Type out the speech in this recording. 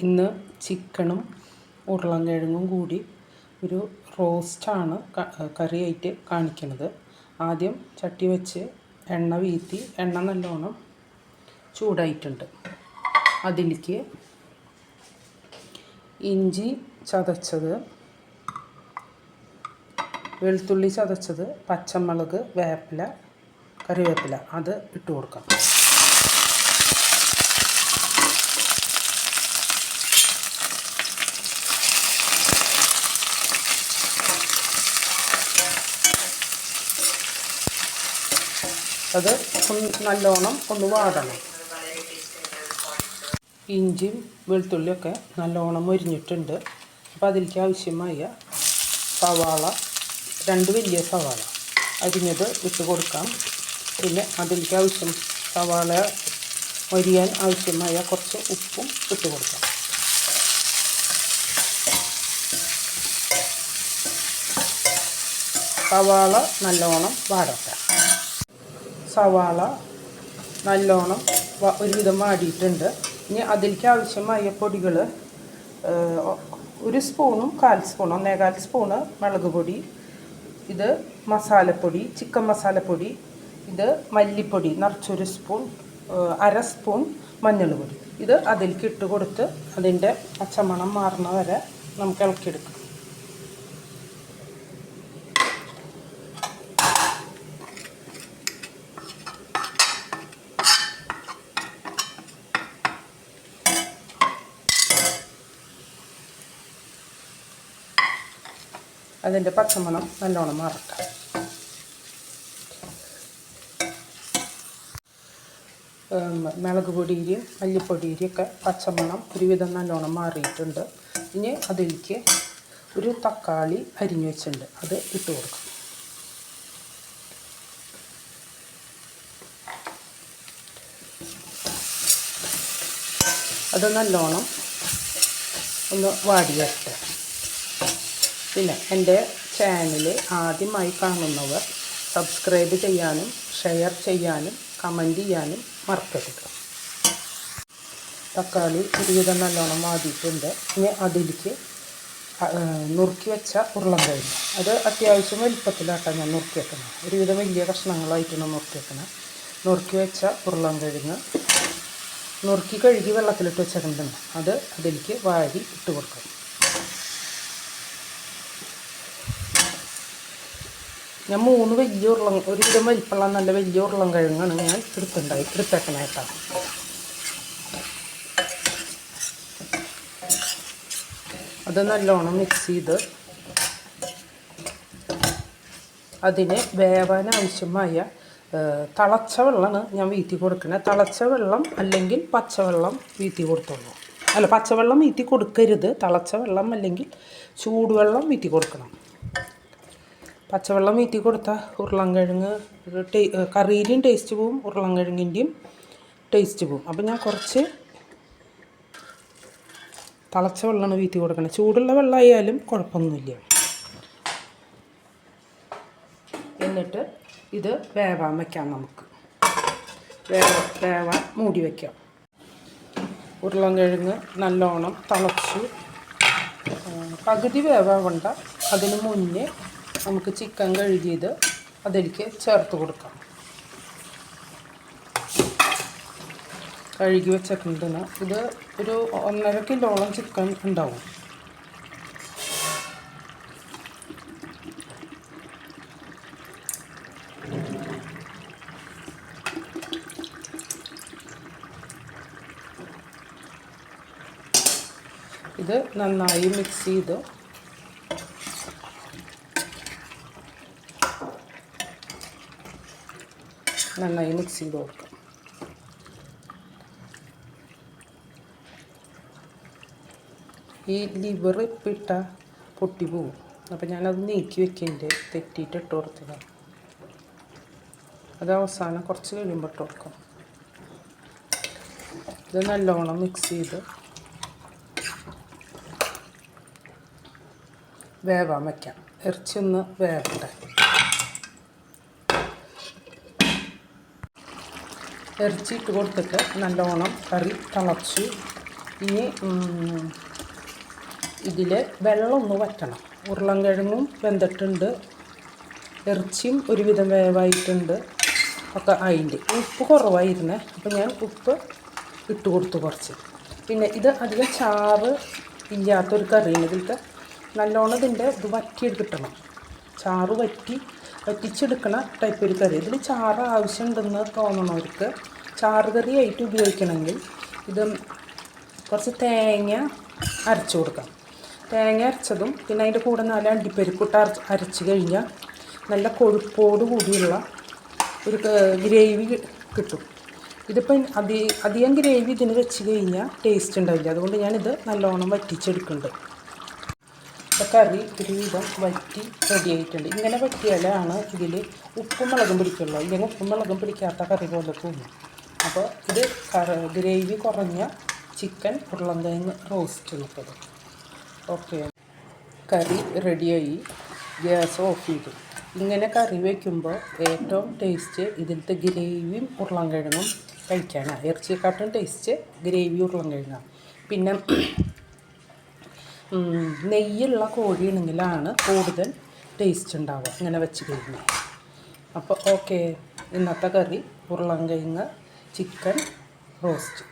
ഇന്ന് ചിക്കനും ഉരുളൻകിഴങ്ങും കൂടി ഒരു റോസ്റ്റാണ് കറിയായിട്ട് കാണിക്കുന്നത്. ആദ്യം ചട്ടി വെച്ച് എണ്ണ വീഴ്ത്തി എണ്ണ നല്ലോണം ചൂടായിട്ടുണ്ട്. അതിലേക്ക് ഇഞ്ചി ചതച്ചത്, വെളുത്തുള്ളി ചതച്ചത്, പച്ചമുളക്, വേപ്പില, കറിവേപ്പില അത് ഇട്ട് കൊടുക്കാം. അത് നല്ലോണം ഒന്ന് വാടണം. ഇഞ്ചിയും വെളുത്തുള്ളിയൊക്കെ നല്ലോണം മൊരിഞ്ഞിട്ടുണ്ട്. അപ്പോൾ അതിലേക്ക് ആവശ്യമായ സവാള, 2 വലിയ സവാള അരിഞ്ഞത് ഇട്ട് കൊടുക്കാം. പിന്നെ അതിലേക്ക് സവാള മൊരിയാൻ ആവശ്യമായ കുറച്ച് ഉപ്പും ഇട്ട് കൊടുക്കാം. സവാള നല്ലോണം വാടട്ടെ. സവാള നല്ലോണം ഒരുവിധം വാടിയിട്ടുണ്ട്. ഇനി അതിലേക്ക് ആവശ്യമായ പൊടികൾ 1 സ്പൂണും 1/4 സ്പൂണും 1.25 സ്പൂണ് മുളക് പൊടി, ഇത് മസാലപ്പൊടി, ചിക്കൻ മസാലപ്പൊടി, ഇത് മല്ലിപ്പൊടി നിറച്ചൊരു സ്പൂൺ, 1/2 സ്പൂൺ മഞ്ഞൾ പൊടി. ഇത് അതിലേക്ക് ഇട്ട് കൊടുത്ത് അതിൻ്റെ പച്ചമണം മാറുന്ന വരെ നമുക്ക് ഇളക്കിയെടുക്കാം. അതിൻ്റെ പച്ചമണം നല്ലോണം മാറട്ടെ. മുളക് പൊടിയും മല്ലിപ്പൊടിയും ഒക്കെ പച്ചമണം ഒരുവിധം നല്ലോണം മാറിയിട്ടുണ്ട്. ഇനി അതിലേക്ക് ഒരു തക്കാളി അരിഞ്ഞു വെച്ചിട്ടുണ്ട്, അത് ഇട്ട് കൊടുക്കാം. അത് നല്ലോണം ഒന്ന് വാടി വരട്ടെ. പിന്നെ എൻ്റെ ചാനൽ ആദ്യമായി കാണുന്നവർ സബ്സ്ക്രൈബ് ചെയ്യാനും ഷെയർ ചെയ്യാനും കമൻറ്റ് ചെയ്യാനും മറക്കരുത്. തക്കാളി ഒരുവിധം നല്ലോണം വാടിയിട്ടുണ്ട്. ഇനി അതിലേക്ക് നുറുക്കി വെച്ച ഉരുളൻകിഴങ്ങ്, അത് അത്യാവശ്യം വലിപ്പത്തിലാട്ടാണ് ഞാൻ നുറുക്കി വെക്കണം. ഒരുവിധം വലിയ കഷ്ണങ്ങളായിട്ടാണ് നുറുക്കി വെക്കണം. നുറുക്കി വെച്ച ഉരുളൻകിഴങ്ങ് നുറുക്കി കഴുകി വെള്ളത്തിലിട്ട് വെച്ചിട്ടുണ്ട്. അത് അതിലേക്ക് വാരി ഇട്ട് കൊടുക്കണം. ഞാൻ 3 വലിയ ഒരുവിധം വലിപ്പമുള്ള നല്ല വലിയ ഉരുളൻകിഴങ്ങാണ് ഞാൻ എടുത്തേക്കണേട്ടാണ്. അത് നല്ലോണം മിക്സ് ചെയ്ത് അതിന് വേവാൻ ആവശ്യമായ തിളച്ച വെള്ളമാണ് ഞാൻ വീത്തി കൊടുക്കുന്നത്. തിളച്ച വെള്ളം അല്ലെങ്കിൽ പച്ചവെള്ളം വീത്തി കൊടുത്തോളൂ. അല്ല, പച്ചവെള്ളം വീത്തി കൊടുക്കരുത്. തിളച്ച വെള്ളം അല്ലെങ്കിൽ ചൂടുവെള്ളം വീത്തി കൊടുക്കണം. പച്ചവെള്ളം വീത്തി കൊടുത്താൽ ഉരുളൻകിഴങ്ങ് കറിയിലും ടേസ്റ്റ് പോവും, ഉരുളൻകിഴങ്ങിൻ്റെയും ടേസ്റ്റ് പോവും. അപ്പോൾ ഞാൻ കുറച്ച് തിളച്ച വെള്ളമാണ് വീത്തി കൊടുക്കുന്നത്. ചൂടുള്ള വെള്ളമായാലും കുഴപ്പമൊന്നുമില്ല. എന്നിട്ട് ഇത് വേവാൻ വയ്ക്കാം. നമുക്ക് വേവാൻ മൂടി വയ്ക്കാം. ഉരുളൻകിഴങ്ങ് നല്ലോണം തിളച്ച് പകുതി വേവാവണ്ട. അതിന് മുന്നേ നമുക്ക് ചിക്കൻ കഴുകിയത് അതിലേക്ക് ചേർത്ത് കൊടുക്കാം. കഴുകി വെച്ചിട്ടുണ്ടെന്ന് ഇത് ഒരു 1.5 കിലോളം ചിക്കൻ ഉണ്ടാവും. ഇത് നന്നായി മിക്സ് ചെയ്ത് കൊടുക്കാം. ഈ ലിവർ ഇപ്പിട്ട പൊട്ടി പോവും. അപ്പം ഞാനത് നീക്കി വെക്കുന്നുണ്ട്. തെറ്റിയിട്ട് ഇട്ട് കൊടുത്തതാണ്. അത് അവസാനം കുറച്ച് കഴിയുമ്പോൾ ഇട്ട് കൊടുക്കാം. ഇത് നല്ലോണം മിക്സ് ചെയ്ത് വേവാൻ വയ്ക്കാം. ഇറച്ചി ഒന്ന് വേവട്ടെ. ഇറച്ചി ഇട്ട് കൊടുത്തിട്ട് നല്ലോണം കറി തിളച്ച് ഇനി ഇതിൽ വെള്ളം ഒന്ന് വറ്റണം. ഉരുളൻകിഴങ്ങും വെന്തിട്ടുണ്ട്, ഇറച്ചിയും ഒരുവിധം വേവായിട്ടുണ്ട് ഒക്കെ അതിൻ്റെ ഉപ്പ് കുറവായിരുന്നേ, അപ്പോൾ ഞാൻ ഉപ്പ് ഇട്ട് കൊടുത്തു കുറച്ച്. പിന്നെ ഇത് അധികം ചാറ് ഇല്ലാത്തൊരു കറിയാണ്. ഇതിലത്തെ നല്ലോണം ഇതിൻ്റെ ഇത് വറ്റിയെടുക്കണം, ചാറ് വറ്റിച്ചെടുക്കണ ടൈപ്പ് ഒരു കറി. ഇതിൽ ചാറ് ആവശ്യമുണ്ടെന്ന് തോന്നണവർക്ക് ചാറ് കറിയായിട്ട് ഉപയോഗിക്കണമെങ്കിൽ ഇത് കുറച്ച് തേങ്ങ അരച്ച് കൊടുക്കാം. തേങ്ങ അരച്ചതും പിന്നെ അതിൻ്റെ കൂടെ 4 അണ്ടിപ്പരിപ്പിട്ട് അരച്ച് കഴിഞ്ഞാൽ നല്ല കൊഴുപ്പോട് കൂടിയുള്ള ഒരു ഗ്രേവി കിട്ടും. ഇതിപ്പം അധികം ഗ്രേവി ഇതിന് വെച്ച് കഴിഞ്ഞാൽ ടേസ്റ്റ് ഉണ്ടാവില്ല. അതുകൊണ്ട് ഞാനിത് നല്ലോണം വറ്റിച്ചെടുക്കുന്നുണ്ട്. ഇപ്പോൾ കറി ഒരുവിധം വറ്റി റെഡി ആയിട്ടുണ്ട്. ഇങ്ങനെ വറ്റിയാലാണ് ഇതിൽ ഉപ്പും മുളകും പിടിക്കുള്ളൂ. ഇല്ലെങ്കിൽ ഉപ്പും മുളകും പിടിക്കാത്ത കറി പോലെ തോന്നും. അപ്പോൾ ഇത് ഗ്രേവി കുറഞ്ഞ ചിക്കൻ ഉരുളൻകിഴങ്ങ് റോസ്റ്റ് ഉള്ളത്. ഓക്കെ, കറി റെഡിയായി. ഗ്യാസ് ഓഫ് ചെയ്തു. ഇങ്ങനെ കറി വയ്ക്കുമ്പോൾ ഏറ്റവും ടേസ്റ്റ് ഇതിലത്തെ ഗ്രേവിയും ഉരുളൻകിഴങ്ങും കഴിക്കാനാണ്. ഇറച്ചിയെക്കാട്ടും ടേസ്റ്റ് ഗ്രേവി ഉരുളൻകിഴങ്ങാണ്. പിന്നെ നെയ്യുള്ള കോഴിയാണെങ്കിലാണ് കൂടുതൽ ടേസ്റ്റ് ഉണ്ടാവുക ഇങ്ങനെ വെച്ച് കഴിഞ്ഞാൽ. അപ്പോൾ ഓക്കെ, ഇന്നത്തെ കറി ഉരുളൻകിഴങ്ങ് ചിക്കൻ റോസ്റ്റ്.